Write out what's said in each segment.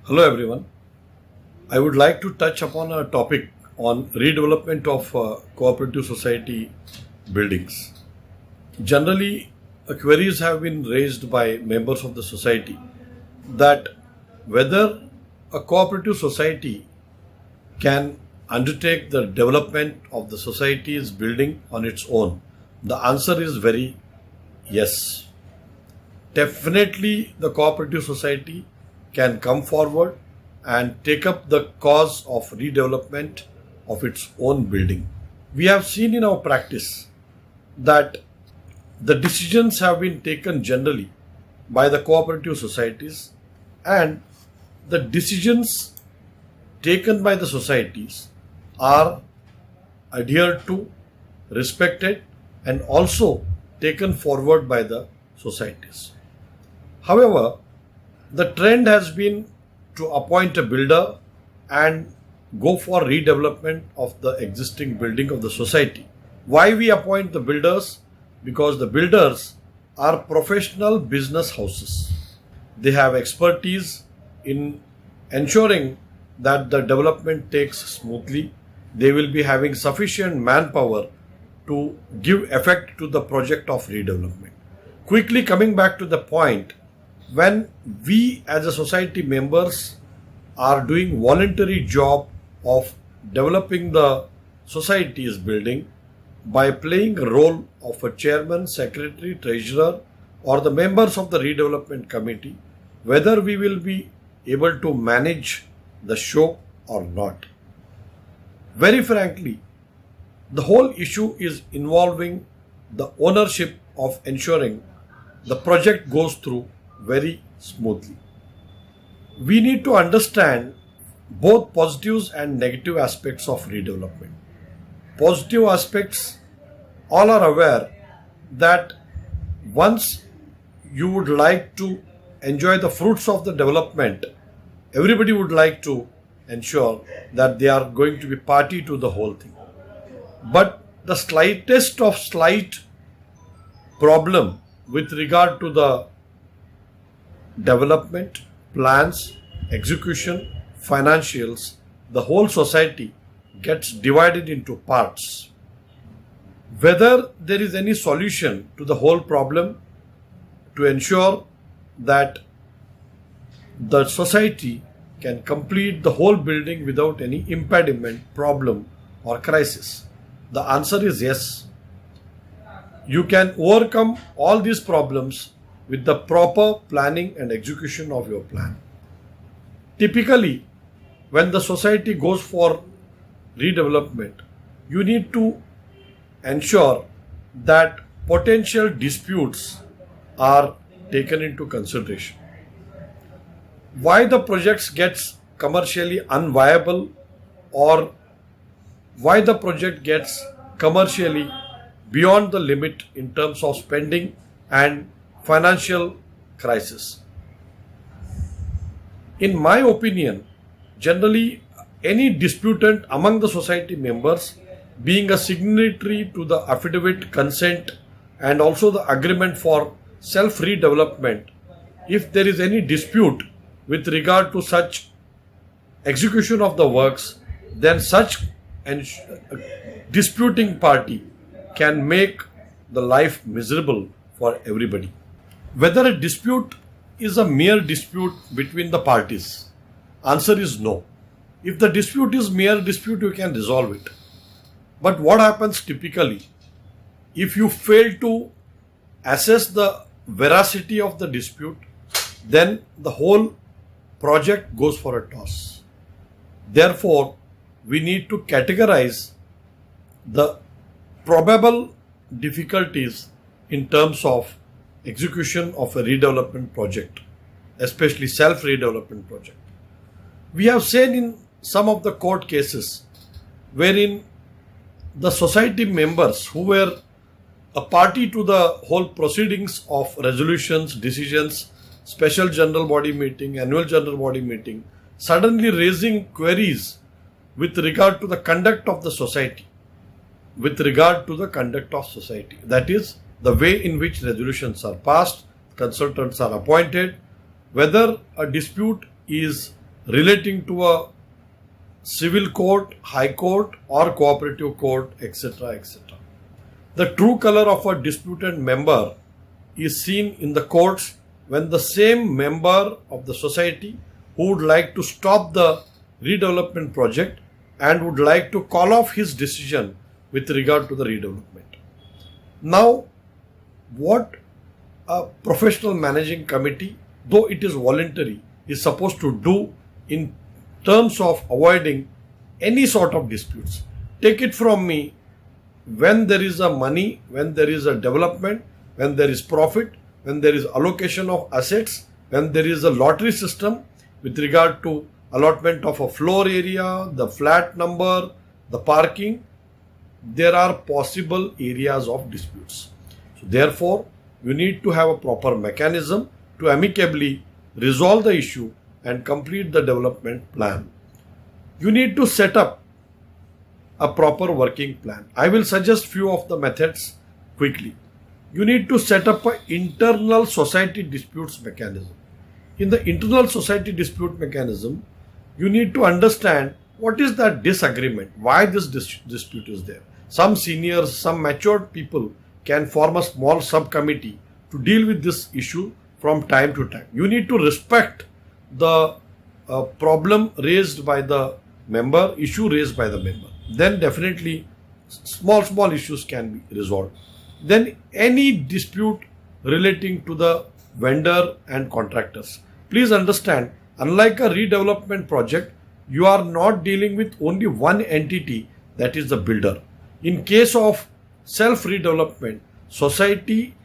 Hello everyone. I would like to touch upon a topic on redevelopment of cooperative society buildings. Generally, queries have been raised by members of the society that whether a cooperative society can undertake the development of the society's building on its own. The answer is very yes. Definitely, the cooperative society can come forward and take up the cause of redevelopment of its own building. We have seen in our practice that the decisions have been taken generally by the cooperative societies, and the decisions taken by the societies are adhered to, respected, and also taken forward by the societies. However, the trend has been to appoint a builder and go for redevelopment of the existing building of the society. Why we appoint the builders? Because the builders are professional business houses. They have expertise in ensuring that the development takes smoothly. They will be having sufficient manpower to give effect to the project of redevelopment. Quickly coming back to the point, when we as a society members are doing voluntary job of developing the society's building by playing a role of a chairman, secretary, treasurer, or the members of the redevelopment committee, whether we will be able to manage the show or not. Very frankly, the whole issue is involving the ownership of ensuring the project goes through very smoothly. We need to understand both positives and negative aspects of redevelopment. Positive aspects, all are aware that once you would like to enjoy the fruits of the development, everybody would like to ensure that they are going to be party to the whole thing. But the slightest of slight problem with regard to the development, plans, execution, financials, the whole society gets divided into parts. Whether there is any solution to the whole problem to ensure that the society can complete the whole building without any impediment, problem, or crisis? The answer is yes. You can overcome all these problems with the proper planning and execution of your plan. Typically, when the society goes for redevelopment, you need to ensure that potential disputes are taken into consideration. Why the projects gets commercially unviable, or why the project gets commercially beyond the limit in terms of spending and financial crisis. In my opinion, generally any disputant among the society members, being a signatory to the affidavit consent and also the agreement for self redevelopment, if there is any dispute with regard to such execution of the works, then such disputing party can make the life miserable for everybody. Whether a dispute is a mere dispute between the parties, answer is no. If the dispute is mere dispute, you can resolve it. But what happens typically, if you fail to assess the veracity of the dispute, then the whole project goes for a toss. Therefore, we need to categorize the probable difficulties in terms of execution of a redevelopment project, especially self-redevelopment project. We have seen in some of the court cases wherein the society members who were a party to the whole proceedings of resolutions, decisions, special general body meeting, annual general body meeting, suddenly raising queries with regard to the conduct of the society, that is, the way in which resolutions are passed, consultants are appointed, whether a dispute is relating to a civil court, high court or cooperative court, etc., etc. The true color of a disputed member is seen in the courts when the same member of the society who would like to stop the redevelopment project and would like to call off his decision with regard to the redevelopment. Now, what a professional managing committee, though it is voluntary, is supposed to do in terms of avoiding any sort of disputes. Take it from me, when there is a money, when there is a development, when there is profit, when there is allocation of assets, when there is a lottery system with regard to allotment of a floor area, the flat number, the parking, there are possible areas of disputes. So therefore, you need to have a proper mechanism to amicably resolve the issue and complete the development plan. You need to set up a proper working plan. I will suggest few of the methods quickly. You need to set up an internal society disputes mechanism. In the internal society dispute mechanism, you need to understand what is that disagreement, why this dispute is there. Some seniors, some matured people can form a small subcommittee to deal with this issue from time to time. You need to respect the problem raised by the member, issue raised by the member. Then definitely small issues can be resolved. Then any dispute relating to the vendor and contractors. Please understand, unlike a redevelopment project, you are not dealing with only one entity, that is the builder. In case of self-redevelopment, society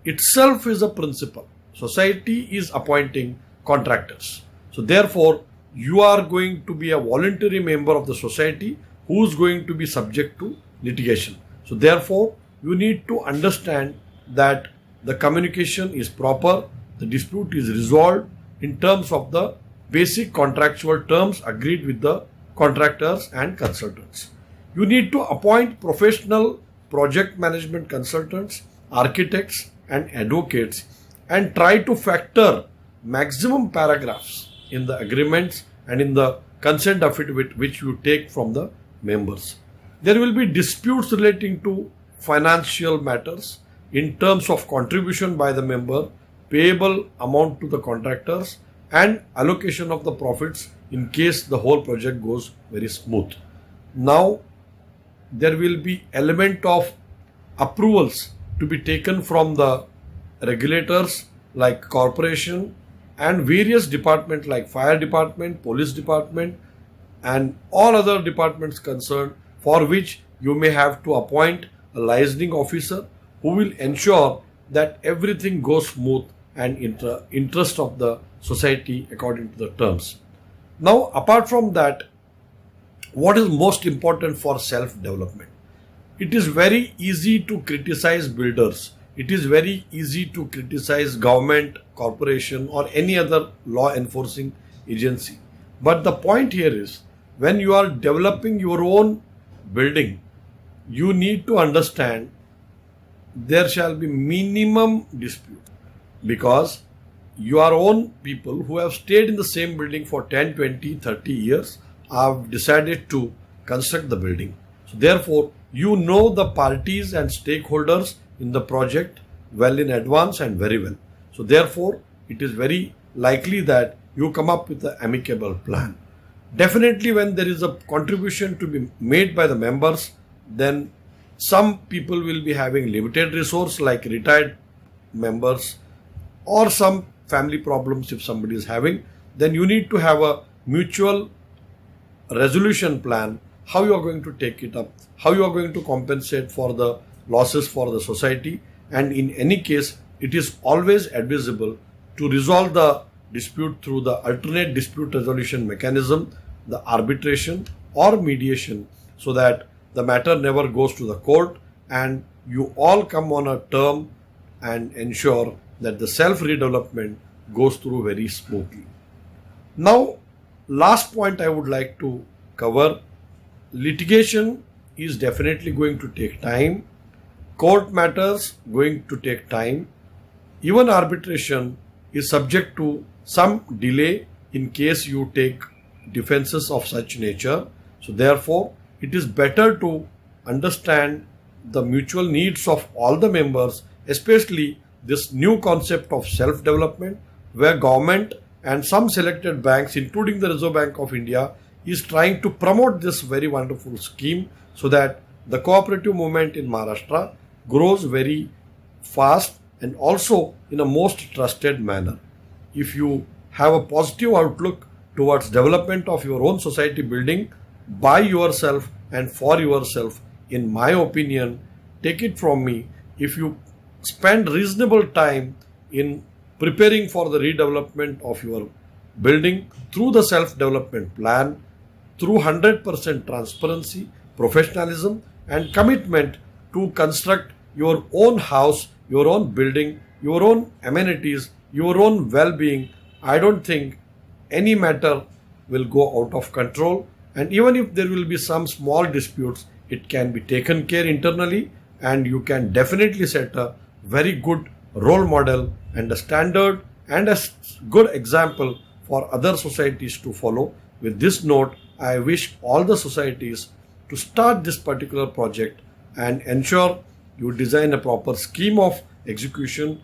itself is a principal. Society is appointing contractors. So therefore, you are going to be a voluntary member of the society who is going to be subject to litigation. So therefore, you need to understand that the communication is proper, the dispute is resolved in terms of the basic contractual terms agreed with the contractors and consultants. You need to appoint professional project management consultants, architects and advocates and try to factor maximum paragraphs in the agreements and in the consent affidavit which you take from the members. There will be disputes relating to financial matters in terms of contribution by the member, payable amount to the contractors and allocation of the profits in case the whole project goes very smooth. Now, there will be element of approvals to be taken from the regulators like corporation and various departments like fire department, police department and all other departments concerned, for which you may have to appoint a licensing officer who will ensure that everything goes smooth and in the interest of the society according to the terms. Now, apart from that, what is most important for self-development? It is very easy to criticize builders. It is very easy to criticize government, corporation or any other law enforcing agency. But the point here is, when you are developing your own building, you need to understand there shall be minimum dispute, because your own people who have stayed in the same building for 10, 20, 30 years have decided to construct the building. So therefore, you know the parties and stakeholders in the project well in advance and very well. So therefore, it is very likely that you come up with an amicable plan. Definitely when there is a contribution to be made by the members, then some people will be having limited resource like retired members or some family problems if somebody is having. Then you need to have a mutual resolution plan, how you are going to take it up, how you are going to compensate for the losses for the society, and in any case it is always advisable to resolve the dispute through the alternate dispute resolution mechanism, the arbitration or mediation, so that the matter never goes to the court and you all come on a term and ensure that the self-redevelopment goes through very smoothly. Now, last point I would like to cover, litigation is definitely going to take time. Court matters going to take time. Even arbitration is subject to some delay in case you take defenses of such nature. So therefore, it is better to understand the mutual needs of all the members, especially this new concept of self-development, where government and some selected banks, including the Reserve Bank of India, is trying to promote this very wonderful scheme so that the cooperative movement in Maharashtra grows very fast and also in a most trusted manner. If you have a positive outlook towards development of your own society building by yourself and for yourself, in my opinion, take it from me, if you spend reasonable time in preparing for the redevelopment of your building through the self-development plan, through 100% transparency, professionalism and commitment to construct your own house, your own building, your own amenities, your own well-being, I don't think any matter will go out of control. And even if there will be some small disputes, it can be taken care internally, and you can definitely set a very good role model and a standard and a good example for other societies to follow. With this note, I wish all the societies to start this particular project and ensure you design a proper scheme of execution,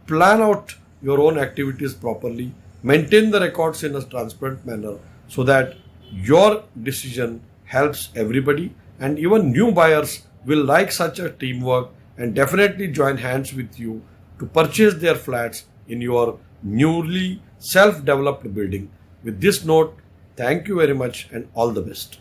plan out your own activities properly, maintain the records in a transparent manner so that your decision helps everybody, and even new buyers will like such a teamwork and definitely join hands with you to purchase their flats in your newly self-developed building. With this note, thank you very much and all the best.